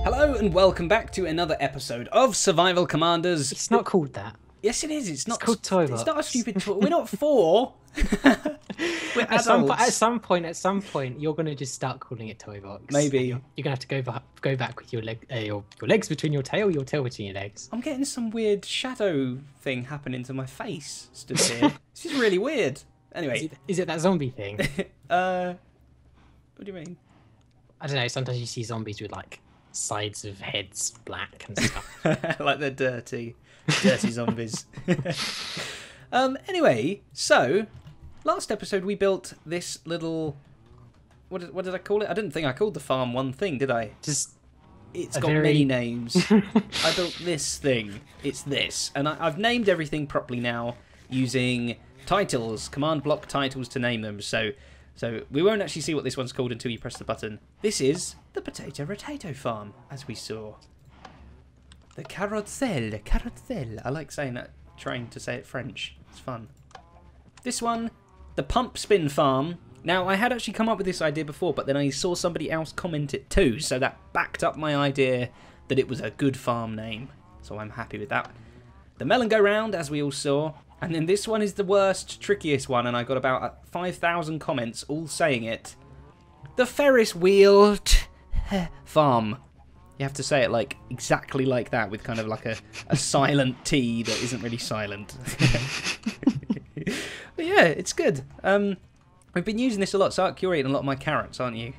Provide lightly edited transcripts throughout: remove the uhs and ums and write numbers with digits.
Hello and welcome back to another episode of Survival Commanders. It's not called that. Yes, it is. It's not called Toy Box. It's not a stupid toy. We're not four. We're At adults. some point, you're gonna just start calling it Toy Box. Maybe. You're gonna have to go back with your legs between your tail between your legs. I'm getting some weird shadow thing happening to my face. Stood here. This is really weird. Anyway, Is it that zombie thing? what do you mean? I don't know. Sometimes you see zombies with like sides of heads black and stuff. Like they're dirty zombies. Anyway, so last episode we built this little. What did I call it? I didn't think I called the farm one thing, did I? It's got many names. I built this thing. It's this, and I've named everything properly now using titles, command block titles to name them. So we won't actually see what this one's called until you press the button. This is the potato farm, as we saw. The carousel. I like saying that, trying to say it French. It's fun. This one, the pump spin farm. Now, I had actually come up with this idea before, but then I saw somebody else comment it too, so that backed up my idea that it was a good farm name. So I'm happy with that. The melon go round, as we all saw. And then this one is the worst, trickiest one, and I got about 5,000 comments all saying it. The Ferris wheel farm. You have to say it like exactly like that, with kind of like a silent T that isn't really silent. But yeah, it's good. We've been using this a lot. Sarc, you're eating a lot of my carrots, aren't you?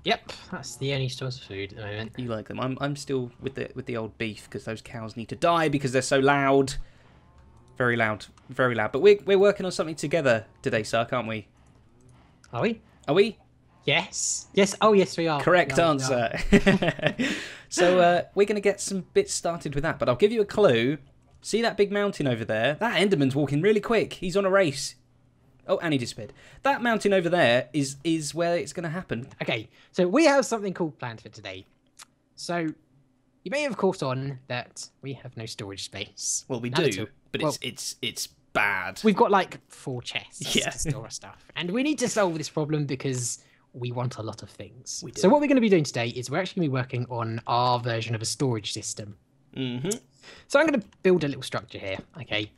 Yep, that's the only source of food at the moment. You like them. I'm still with the old beef because those cows need to die because they're so loud. Very loud, very loud. But we're working on something together today, Sarc, aren't we? Are we? Are we? Yes. Yes. Oh, yes, we are. Correct answer. So we're going to get some bits started with that. But I'll give you a clue. See that big mountain over there? That Enderman's walking really quick. He's on a race. Oh, and he disappeared. That mountain over there is where it's going to happen. Okay, so we have something cool planned for today. So you may have caught on that we have no storage space. Well, we None at do, all. but Well, it's bad. we've got like 4 chests Yeah. to store our stuff, and we need to solve this problem because we want a lot of things. We do. So what we're going to be doing today is we're actually going to be working on our version of a storage system. Mm-hmm. So I'm going to build a little structure here. Okay,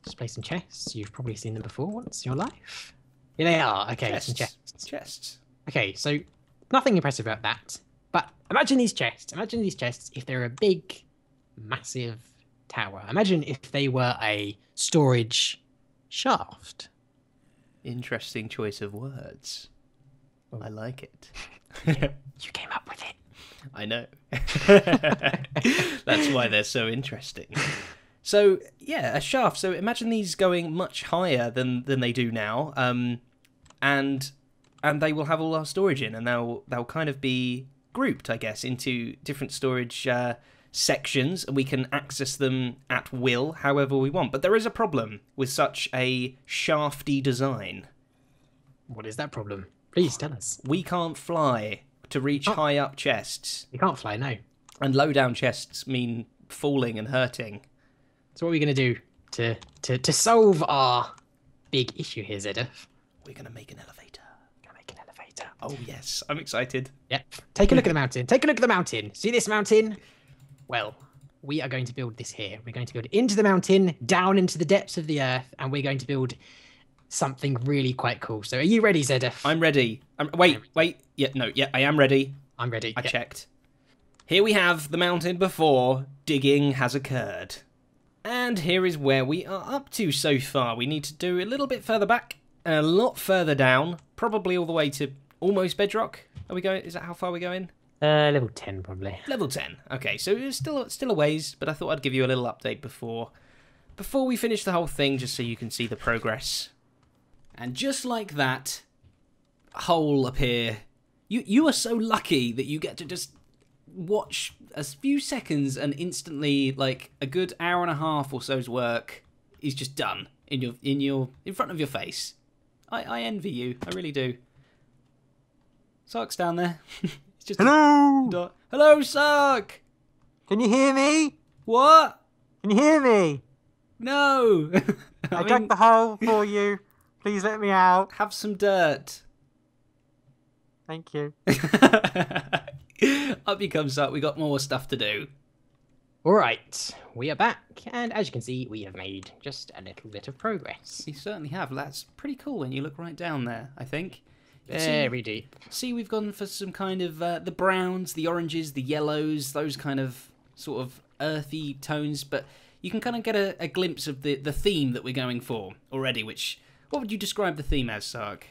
just place some chests. You've probably seen them before once in your life. Here they are. Okay, some chests. Chests. Okay, so nothing impressive about that. But imagine these chests. Imagine these chests if they're a big, massive tower. Imagine if they were a storage shaft. Interesting choice of words. I like it. You came up with it. I know. That's why they're so interesting. So, yeah, a shaft. So imagine these going much higher than they do now. And they will have all our storage in, and they'll kind of be grouped, I guess, into different storage sections, and we can access them at will, however we want. But there is a problem with such a shafty design. What is that problem? Please tell us. We can't fly to reach high up chests, You can't fly, no. and low down chests mean falling and hurting. So what are we going to do to solve our big issue here, Zedef? We're going to make an elevator. Gonna make an elevator. Oh, yes. I'm excited. Yep. Take a look at the mountain. Take a look at the mountain. See this mountain? Well, we are going to build this here. We're going to build into the mountain, down into the depths of the earth, and we're going to build something really quite cool. So are you ready, Zedef? I'm ready. Wait. Yeah, I am ready. I'm ready. I checked. Here we have the mountain before digging has occurred. And here is where we are up to so far. We need to do a little bit further back and a lot further down, probably all the way to almost bedrock. Are we going? Is that how far we're going? Level 10 probably. Level 10. Okay, so it's still a ways, but I thought I'd give you a little update before we finish the whole thing, just so you can see the progress. And just like that, hole up here. You are so lucky that you get to just watch a few seconds and instantly, like, a good hour and a half or so's work is just done in front of your face. I envy you. I really do. Sarc's down there. It's just Hello! Hello, Sarc! Can you hear me? What? Can you hear me? No! I dug the hole for you. Please let me out. Have some dirt. Thank you. Up you come, Sarc. We got more stuff to do. All right, we are back, and as you can see, we have made just a little bit of progress. We certainly have. That's pretty cool when you look right down there, I think. Very deep. See, we've gone for some kind of the browns, the oranges, the yellows, those kind of sort of earthy tones, but you can kind of get a glimpse of the theme that we're going for already, which, what would you describe the theme as, Sarc?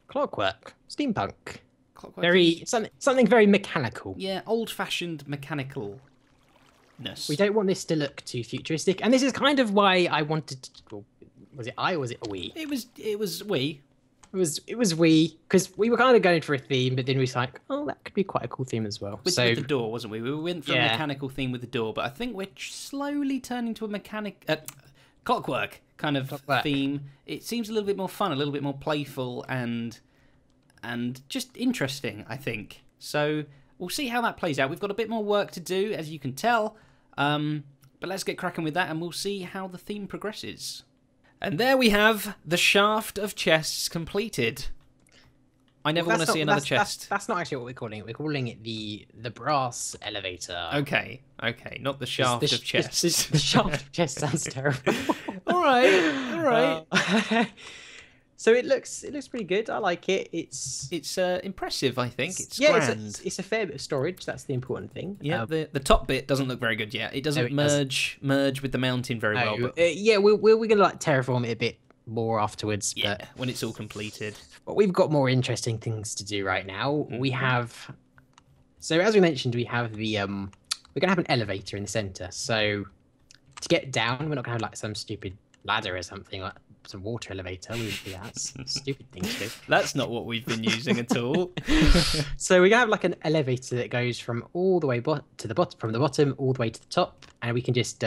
Clockwork. Steampunk. Clockwork. Very, something very mechanical. Yeah, old-fashioned mechanicalness. We don't want this to look too futuristic, and this is kind of why I wanted to... Well, was it I or was it a we? It was we. It was we, because we were kind of going for a theme, but then we was like, oh, that could be quite a cool theme as well. With the door, wasn't we? We went for a mechanical theme with the door, but I think we're slowly turning to a clockwork kind of theme. It seems a little bit more fun, a little bit more playful, and just interesting, I think. So we'll see how that plays out. We've got a bit more work to do, as you can tell, but let's get cracking with that, and we'll see how the theme progresses. And there we have the shaft of chests completed. I never want to see another chest. That's not actually what we're calling it. We're calling it the brass elevator. Okay, not the shaft of chests. The shaft of chests sounds terrible. all right. So it looks pretty good. I like it. It's impressive. I think it's grand. It's a fair bit of storage. That's the important thing. Yeah, the top bit doesn't look very good yet. It doesn't merge with the mountain very well. But we're gonna like terraform it a bit more afterwards. Yeah, but when it's all completed. But we've got more interesting things to do right now. We have. So as we mentioned, we have the we're gonna have an elevator in the center. So to get down, we're not gonna have like some stupid ladder or something like. Some water elevator. That's a stupid thing to do. That's not what we've been using at all. So we're gonna have like an elevator that goes from all the way to the bottom, from the bottom all the way to the top, and we can just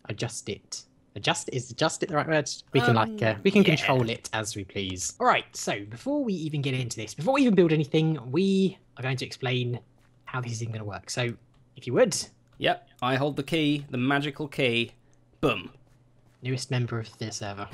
adjust it. Is adjust it the right word? We can control it as we please. All right. So before we even get into this, before we even build anything, we are going to explain how this is even going to work. So if you would. Yep. I hold the key, the magical key. Boom. Newest member of the server.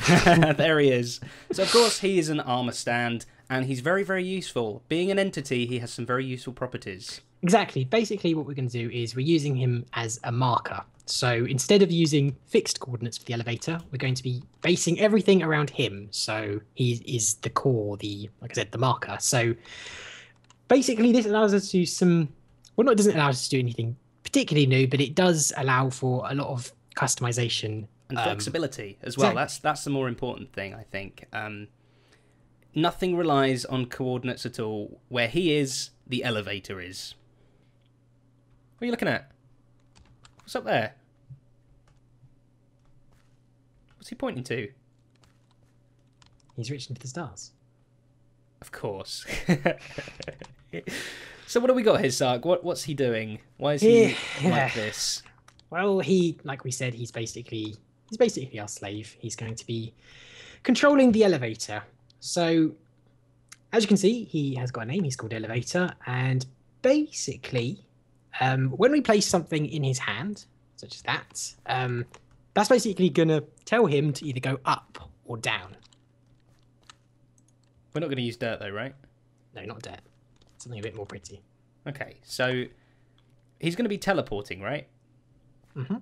There he is. So, of course, he is an armor stand, and he's very, very useful. Being an entity, he has some very useful properties. Exactly. Basically, what we're going to do is we're using him as a marker. So instead of using fixed coordinates for the elevator, we're going to be basing everything around him. So he is the core, like I said, the marker. So basically, this allows us to do some... Well, it doesn't allow us to do anything particularly new, but it does allow for a lot of customization and flexibility as well. Exactly. That's the more important thing, I think. Nothing relies on coordinates at all. Where he is, the elevator is. What are you looking at? What's up there? What's he pointing to? He's reaching for the stars. Of course. So what do we got here, Sarc? What's he doing? Why is he like this? Well, like we said, he's basically our slave. He's going to be controlling the elevator. So, as you can see, he has got a name. He's called Elevator. And basically, when we place something in his hand, such as that, that's basically going to tell him to either go up or down. We're not going to use dirt, though, right? No, not dirt. Something a bit more pretty. Okay, so he's going to be teleporting, right? Mm-hmm.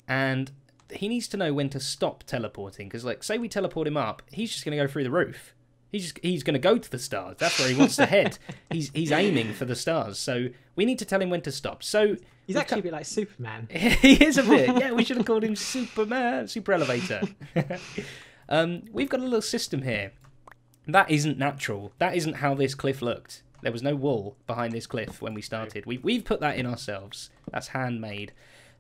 And he needs to know when to stop teleporting, because, like, say we teleport him up, he's just going to go through the roof. He's going to go to the stars. That's where he wants to head. He's aiming for the stars. So we need to tell him when to stop. So he's actually a bit like Superman. He is a bit. Yeah, we should have called him Superman, Super Elevator. We've got a little system here. That isn't natural. That isn't how this cliff looked. There was no wall behind this cliff when we started. We've put that in ourselves. That's handmade.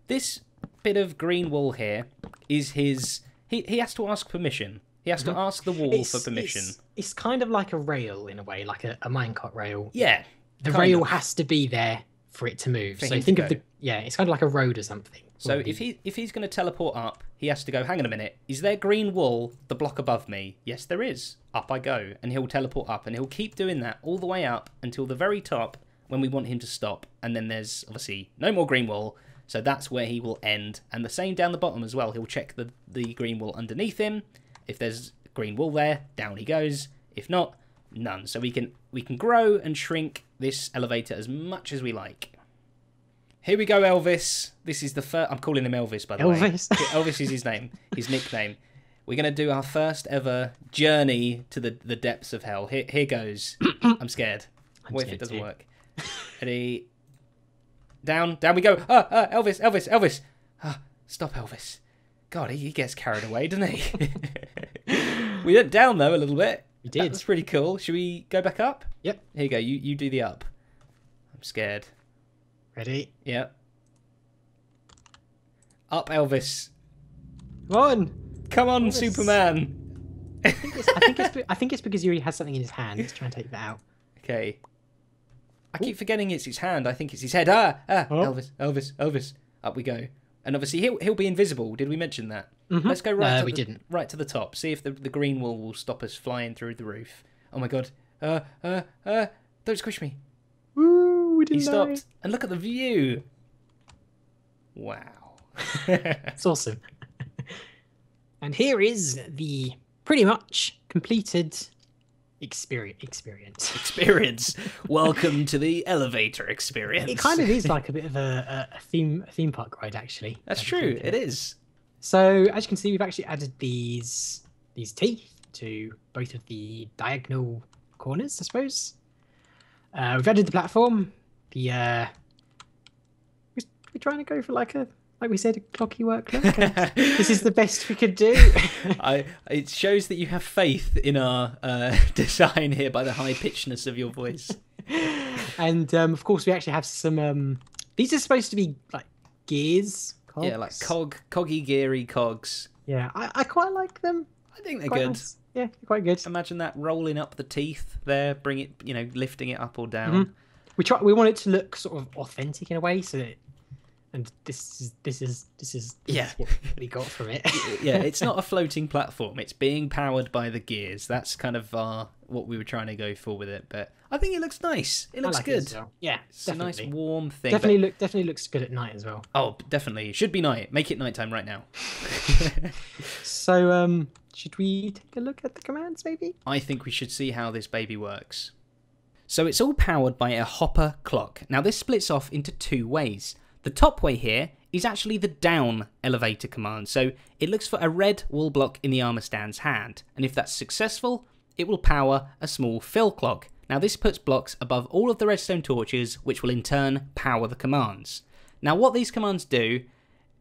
This bit of green wool here is his... He has to ask permission. He has to ask the wall for permission. It's kind of like a rail in a way, like a minecart rail. Yeah. The rail has to be there for it to move. So think of it's kind of like a road or something. So if he's going to teleport up, he has to go, hang on a minute, is there green wool the block above me? Yes, there is. Up I go. And he'll teleport up, and he'll keep doing that all the way up until the very top when we want him to stop. And then there's, obviously, no more green wool. So that's where he will end. And the same down the bottom as well. He'll check the green wall underneath him. If there's green wall there, down he goes. If not, none. So we can grow and shrink this elevator as much as we like. Here we go, Elvis. This is the first... I'm calling him Elvis, by the way. Elvis is his name, his nickname. We're going to do our first ever journey to the depths of hell. Here goes. I'm scared. What if it doesn't work? Ready? Down we go. Elvis. Stop, Elvis. God, he gets carried away, doesn't he? We went down, though, a little bit. We did. That's pretty cool. Should we go back up? Yep. Here you go. You do the up. I'm scared. Ready? Yep. Up, Elvis. Come on, Elvis. Superman. I think it's because he already has something in his hand. He's trying to take that out. Okay. I keep forgetting it's his hand. I think it's his head. Elvis. Up we go. And obviously he'll be invisible. Did we mention that? Mm-hmm. Let's go right to the top. See if the green wall will stop us flying through the roof. Oh my god. Don't squish me. Woo, we didn't He stopped. And look at the view. Wow. It's awesome. And here is the pretty much completed experience. Welcome to the elevator experience. It kind of is like a bit of a theme park ride, actually. That's true. It is. So as you can see, we've actually added these teeth to both of the diagonal corners, I suppose. We've added the platform. We're trying to go for like we said, a clockwork look. This is the best we could do. It shows that you have faith in our design here by the high pitchedness of your voice. And of course, we actually have some. These are supposed to be like gears. Cogs. Yeah, like coggy, geary cogs. Yeah, I quite like them. I think they're good. Nice. Yeah, they're quite good. Imagine that rolling up the teeth there, bring it, lifting it up or down. Mm-hmm. We want it to look sort of authentic in a way, so that. And this is what we got from it. Yeah, it's not a floating platform. It's being powered by the gears. That's kind of what we were trying to go for with it. But I think it looks nice. It looks good. Well. Yeah, it's definitely a nice warm thing. Definitely looks good at night as well. Oh, definitely. Should be night. Make it nighttime right now. So, should we take a look at the commands, maybe? I think we should see how this baby works. So it's all powered by a hopper clock. Now this splits off into two ways. The top way here is actually the down elevator command, so it looks for a red wall block in the armor stand's hand, and if that's successful, it will power a small fill clock. Now this puts blocks above all of the redstone torches, which will in turn power the commands. Now what these commands do,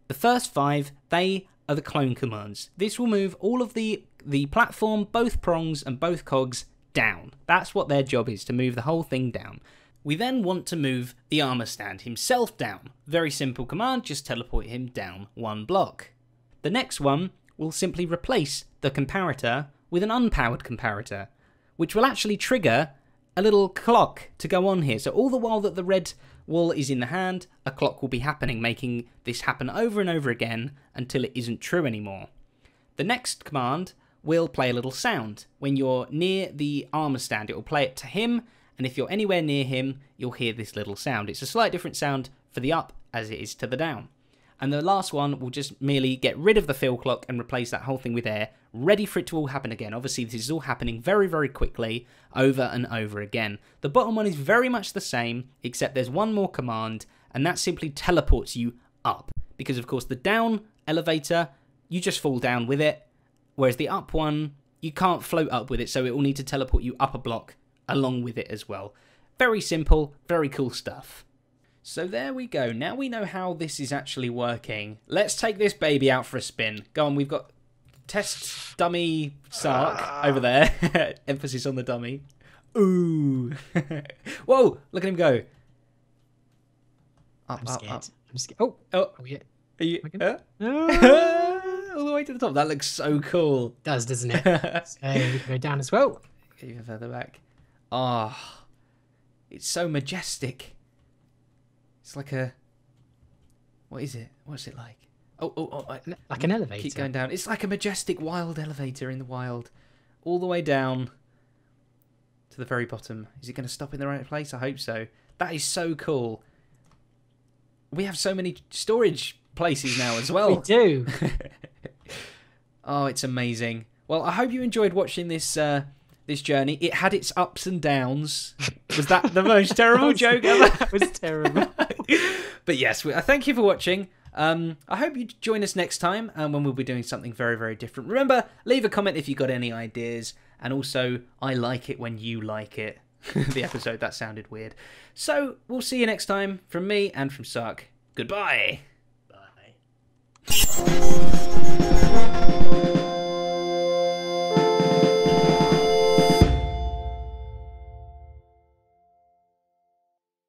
the first 5, they are the clone commands. This will move all of the platform, both prongs and both cogs down. That's what their job is, to move the whole thing down. We then want to move the armor stand himself down. Very simple command, just teleport him down 1 block. The next one will simply replace the comparator with an unpowered comparator, which will actually trigger a little clock to go on here. So all the while that the red wall is in the hand, a clock will be happening, making this happen over and over again until it isn't true anymore. The next command will play a little sound. When you're near the armor stand, it will play it to him, and if you're anywhere near him, you'll hear this little sound. It's a slight different sound for the up as it is to the down. And the last one will just merely get rid of the fill clock and replace that whole thing with air, ready for it to all happen again. Obviously, this is all happening very, very quickly, over and over again. The bottom one is very much the same, except there's one more command, and that simply teleports you up. Because, of course, the down elevator, you just fall down with it, whereas the up one, you can't float up with it, so it will need to teleport you up a block along with it as well. Very simple, very cool stuff. So there we go. Now we know how this is actually working. Let's take this baby out for a spin. Go on, we've got test dummy Sarc over there. Emphasis on the dummy. Ooh. Whoa, look at him go. Up, I'm scared. up. I'm scared. Oh, yeah. Are you? All the way to the top. That looks so cool. It does, doesn't it? So we can go down as well. Even further back. Ah, it's so majestic. It's like a... What is it? What's it like? Like an elevator. Keep going down. It's like a majestic wild elevator in the wild. All the way down to the very bottom. Is it going to stop in the right place? I hope so. That is so cool. We have so many storage places now as well. We do. Oh, it's amazing. Well, I hope you enjoyed watching this this journey. It had its ups and downs. Was that the most terrible joke ever? That was terrible. But yes, thank you for watching. I hope you join us next time when we'll be doing something very, very different. Remember, leave a comment if you've got any ideas. And also, I like it when you like it. The episode, that sounded weird. So, we'll see you next time from me and from Sarc. Goodbye.